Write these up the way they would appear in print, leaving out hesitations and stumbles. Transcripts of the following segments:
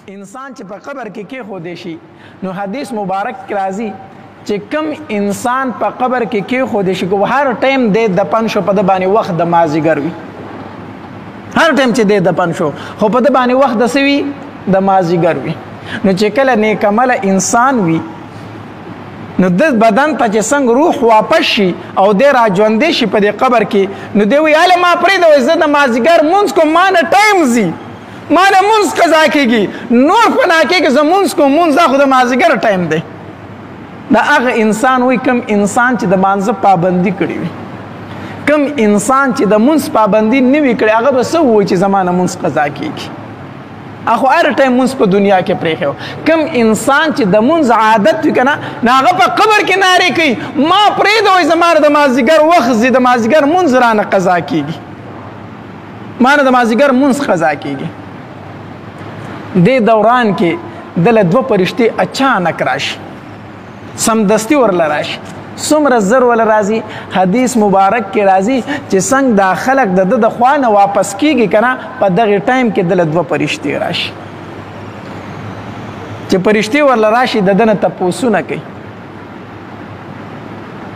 انسان چې په قبر کې کېښودی شي نو حدیث مبارک کې راځي چې کم انسان په قبر کې کېښودی شي که هر ټایم دی دفن شو په ده باندې وخت د مازدیګر وي هر ټایم چې دی دفن شو خو په ده باندې وخت د څه وي د مازدیګر وي نو چې کله نیکعمله انسان وي نو د بدن ته چې څنګه روح واپس شي او دی راژوندی شي په دې قبر کې نو دی وایي هله ما پرېږده زه د مازدیګر مونځ کوم ما نه ټایم ځي ما نه مونځ قضا کېږي نور فنا کېږي زه مونځ کوم مونځ دا خو د مازدیګر ټایم دی دا هغه انسان وایي کم انسان چې د مانځه پابندي کړې وي کم انسان چې د مونځ پابندي نه وي کړې هغه به څه ووایي چې زما نه مونځ قضا کېږي اخو هر ټایم مونځ په دنیا کې پرېښی کم انسان چې د مونځ عادت وي که نه هغه په قبر کې نارې کوي ما پرېږده وایي زما د مازدیګر وخت ځي د مازدیګر مونځ رانه قضا کېږي ما نه د مازدیګر مونځ قضا کېږي دې دوران کې دله دوه فرشتې اچانک راشي سمدستي ورله راشي څومره زر ولا راځي حدیث مبارک کې راځي چې څنګه دا خلک د ده د خوا نه واپس کېږي که نه په دغې ټایم کې دله دوه فرشتې راشي چې فرشتې ورله راشي د ده نه تپوسونه کوي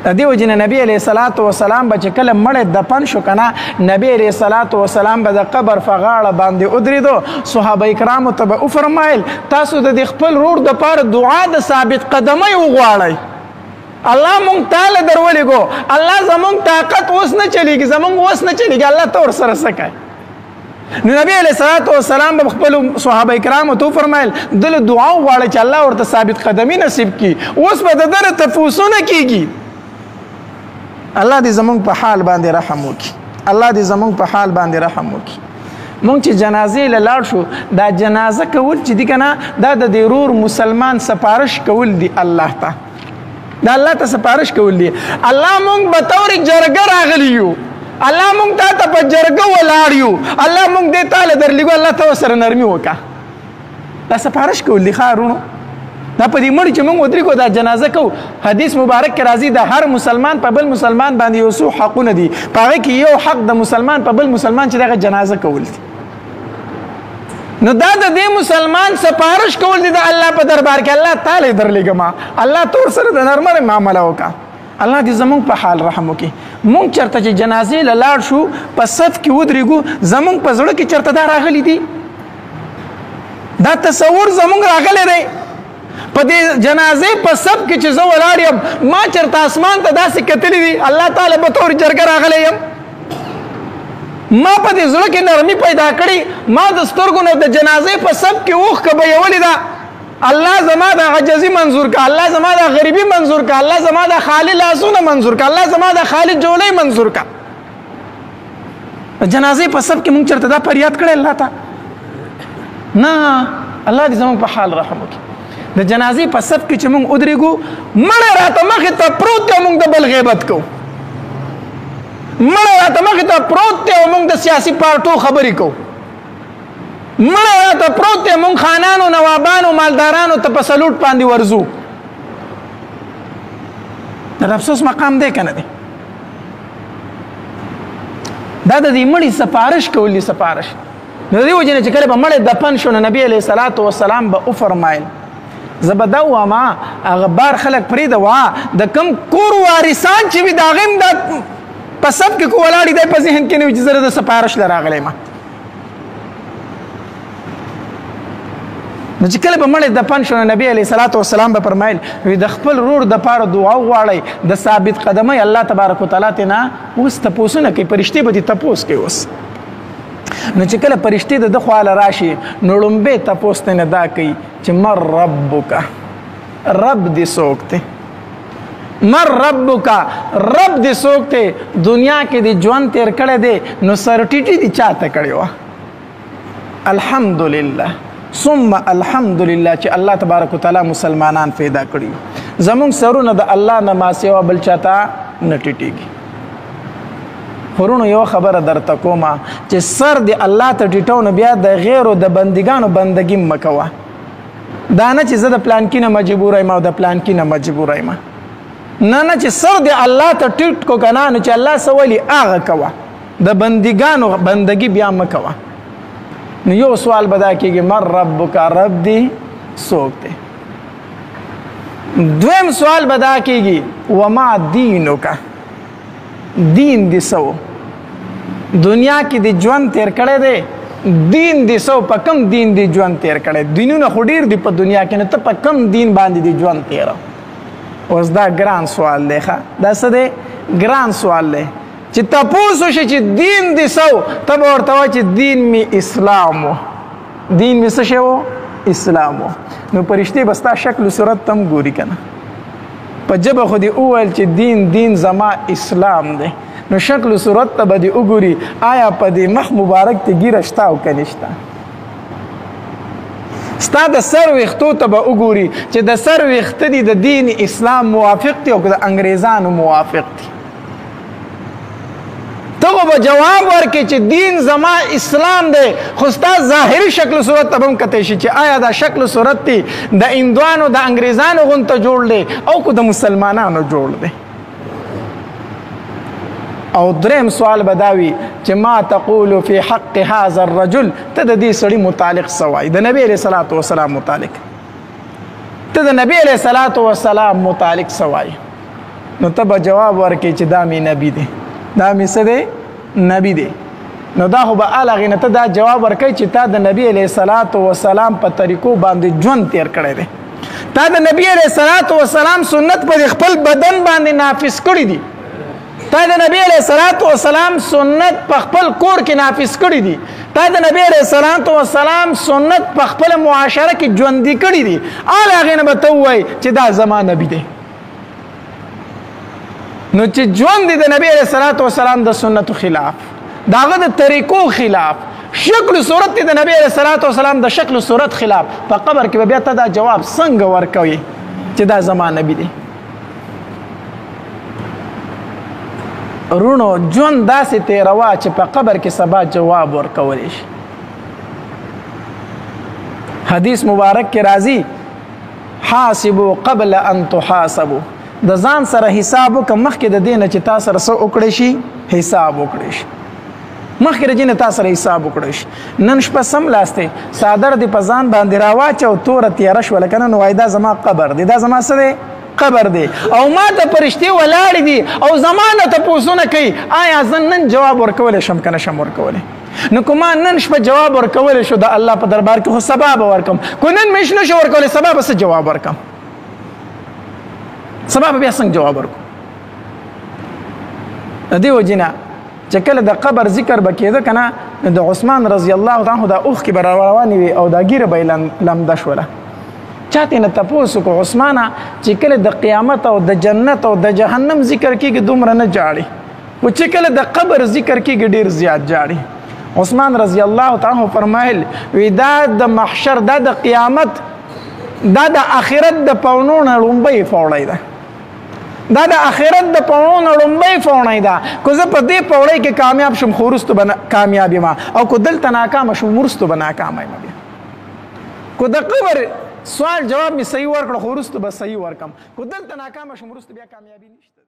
د دې وجې نه نبي علیه صلات وسلام به چې کله مړی دفن شو که نه نبي علیه صلات وسلام به د قبر په غاړه باندې ودرېدو صحابه کرامو ته به وفرمایل تاسو د دې خپل ورور دپاره دعا د ثابت قدمۍ وغواړئ الله مونږ تاله در ولېږو الله زمونږ طاقت اوس نه چلیږي زمونږ اوس نه چلیږي الله ته ورسره څه کوي نو نبی علیه صلات وسلام به خپلو صحابه کرامو ته وفرمایل دله دعا وغواړئ چې الله ورته ثابت قدمي نصیب کړي اوس به د ده نه تپوسونه کېږي الله دې زمونږ په حال باندې رحم وکړي الله دې زمونږ په حال باندې رحم وکړي مونږ چې جنازې له لاړ شو دا جنازه کول چې دي که نه دا د دې ورور مسلمان سپارش کول دي الله ته دا الله ته سپارش کول دي الله مونږ به طور جرګه راغلي یو الله مونږ تا ته په جرګه ولاړ یو الله مونږ دې تاله درلېږو الله ته ورسره نرمي وکړه دا سپارش کول دي ښه ورونو دا په دې مړي چې موږ ودرېږو دا جنازه کوو حدیث مبارک کې راځي د هر مسلمان په بل مسلمان باندې یو څو حقونه دي په هغې کې یو حق د مسلمان په بل مسلمان چې دغه جنازه کول دي نو دا د دې مسلمان سپارش کول دي د الله په دربار کې الله تعالی درلېږم الله ته ورسره د نرمه معامله وکړه الله دې زمونږ په حال رحم وکړي مونږ چېرته چې جنازې له لاړ شو په صف کې ودرېږو زمونږ په زړه کې چېرته دا راغلي دي دا تصور زمونږ راغلی دی په دې جنازې په صف کې چې زه ولاړ یم ما چېرته اسمان ته داسې کتلي دي الله تعالی به طور جرګه راغلی یم ما په دې زړه کې نرمي پیدا کړي ما د سترګو نه د جنازې په صف کې اوښکه بهیولې ده الله زما د عجزي منظور که الله زما د غریبي منظور که الله زما د خالي لاسونه منظور که الله زما د خالي جولۍ منظور که جنازې په صف کې مونږ چېرته دا فریاد کړی الله ته نه الله دې زموږ په حال رحم وکړي د جنازې په صف کې چې مونږ ودرېږو مړی راته مخې ته پروت دی او مونږ د بل غیبت کوو مړی راته مخې ته پروت دی او مونږ د سیاسي پارټو خبرې کوو مړی راته پروت دی مونږ خانانو نوابانو مالدارانو ته په سلوټ باندې ورځو د افسوس مقام دی که نه دی دا د دې مړي سپارش کول دي سپارش نو د دې وجې نه چې کله به مړی دفن شو نو نبي علیه صلات وسلام به وفرمایل زه به دا ووایم هغه بار خلک پرېږده وه د کوم کور وارثان چې وي د هغې هم دا په صف کې کو ولاړ دی په ذهن کې نه وي چې زه د سپارش له راغلی یم نو چې کله به مړی دفن شو نو نبي علیه صلات وسلام به فرمایل وي د خپل ورور دپاره دعا وغواړئ د ثابت قدمۍ الله تبارک وتعالی ترې نه اوس تپوسونه کوي فرشتې به دې تپوس کوي اوس نو چې کله فرشتې د ده خواله راشي نو لومبې تپوس ترې نه دا کوي چې مر ربک رب دې څوک دی مر ربک رب دې څوک دی دنیا کې دې ژوند تېر کړی دی نو سرټیټي دې چاته کړې وه الحمدلله ثم الحمدلله چې الله تبارک وتعالی مسلمانان پیدا کړي زمونږ سرونه د الله نه ما سوا بل چاته نه ټیټېږي ورونو یو خبره درته کومه چې سر دې الله ته ټیټو نو بیا د غیرو د بندګانو بندګي مه کوه دا نه چې زه د پلانکي نه مجبوره یم او د پلانکي نه مجبوره یم نه چې سر دې الله ته ټیټ کو که نه نو چې الله څه ولي هغه کوه د بندګانو بندګي بیا مه کوه نو یو سوال به دا کېږي من ربک، رب دی څوک دی؟ دویم سوال به دا کېږي وما دینک، دین دې څه و؟ دنیا کې د ژوند تیر کړی دی، دین دې څه و؟ په کوم دین دې ژوند تیر کړی؟ دینونه خو ډېر دي په دنیا کې، نو ته په کوم دین باندې دې ژوند تیره؟ اوس دا ګران سوال دی ښه، دا څه دی؟ ګران سوال دی چې تپوس وشي چې دین دې څه و، ته به ورته وایې چې دین مې اسلام و، دین مې څه شی و؟ اسلام و. نو پرشتې به ستا شکل و صورت ته هم ګوري که نه، په ژبه خو دې وویل چې دین زما اسلام دی، نو شکل و صورت ته به دې وګوري آیا په دې مخ مبارک ته ګیره شته او که نشته؟ ستا د سر ویښتو ته به وګوري چې د سر ویښته دي د دین اسلام موافق دي او که د انګریزانو موافق دي؟ ته خو به جواب ورکړې چې دین زما اسلام دی، خو ستا ظاهري شکل صورت ته به هم کتی شي چې آیا دا شکل صورت دی د هندوانو د انګریزانو غونته جوړ دی او که د مسلمانانو جوړ دی؟ او دریم سوال به دا وي چې ما تقول فی حق هذا الرجل، ته د دې سړي متعلق څه وایي؟ د نبي علیه صلات وسلام متعلق، ته د نبي علیه صلات وسلام متعلق څه وایي؟ نو ته به جواب ورکړې چې دا مې نبي دی، دا مې څه دی؟ نبی دی. نو دا خو به هغې نه ته دا جواب ورکوي چې تا د نبي علیه صلات وسلام په طریقو باندې ژوند تیر کړی دی، تا د نبي علیه صلات وسلام سنت په خپل بدن باندې نافذ کړي دي، تا د نبی علیه صلات وسلام سنت په خپل کور کې نافذ کړي دي، تا د نبی علیه صلات وسلام سنت په خپل معاشره کې ژوندي کړي دي، هغې نه به ته ووایې چې دا زما نبی دی. نو چې ژوند دی د نبی علیه صلات وسلام د سنتو خلاف، د هغه د طریقو خلاف، شکل صورت دی د نبی علیه صلات وسلام د شکل صورت خلاف، په قبر کې به بیا ته دا جواب څنګه ورکوي چې دا زما نبی دی؟ رونو ژوند داسې تېروه چې په قبر کې سبا جواب ورکولی شي. حدیث مبارک کې راځي حاسبوا قبل ان تحاسبوا، د ځان سره حساب وکړه مخکې د دې نه چې تا سره څه وکړی شي؟ حساب وکړی شي، مخکې د دې نه تا سره حساب وکړی شي. نن شپه سملاستې څادر دې په ځان باندې راواچو، توره تیاره شوله که نه، نو وایي دا زما قبر دی، دا زما څه دی؟ قبر دی، او ما ته فرشتې ولاړې دي او زما نه تپوسونه کوي آیا زه نن جواب ورکولی شم که نه شم ورکولی؟ نو که ما نن شپه جواب ورکولی شو د الله په دربار کې، خو سبا به ورکم، که نن مې نه شو ورکولی سبا به څه جواب ورکم؟ سبا به بیا څنګه جواب ورکړو؟ د دې وجې نه چې کله د قبر ذکر به کېده که نه، د عثمان رضی الله عنه دا اوښکې به روانې وي او دا ږیره به یې لمده شوله. چا ترې نه تپوس وکړو عثمانه چې کله د قیامت او د جنت او د جهنم ذکر کېږي دومره نه جاړي، خو چې کله د قبر ذکر کېږي ډېر زیات جاړي. عثمان رضی الله عنه فرمایل وی دا د محشر، دا د قیامت، دا د آخرت د پاونو نه لومبۍ فوړی ده، دا د آخرت د پاونو نه لومبۍ فوړی ده. که زه په دې پوړۍ کې کامیاب شم خو وروستو به کامیاب یم، او که دلته ناکامه شم وروستو به ناکامه یم. بیا که د قبر سوال جواب مې صحیح ورکړه خو وروستو به صحیح ورکم، که دلته ناکامه شم وروستو بیا کامیابي نشته.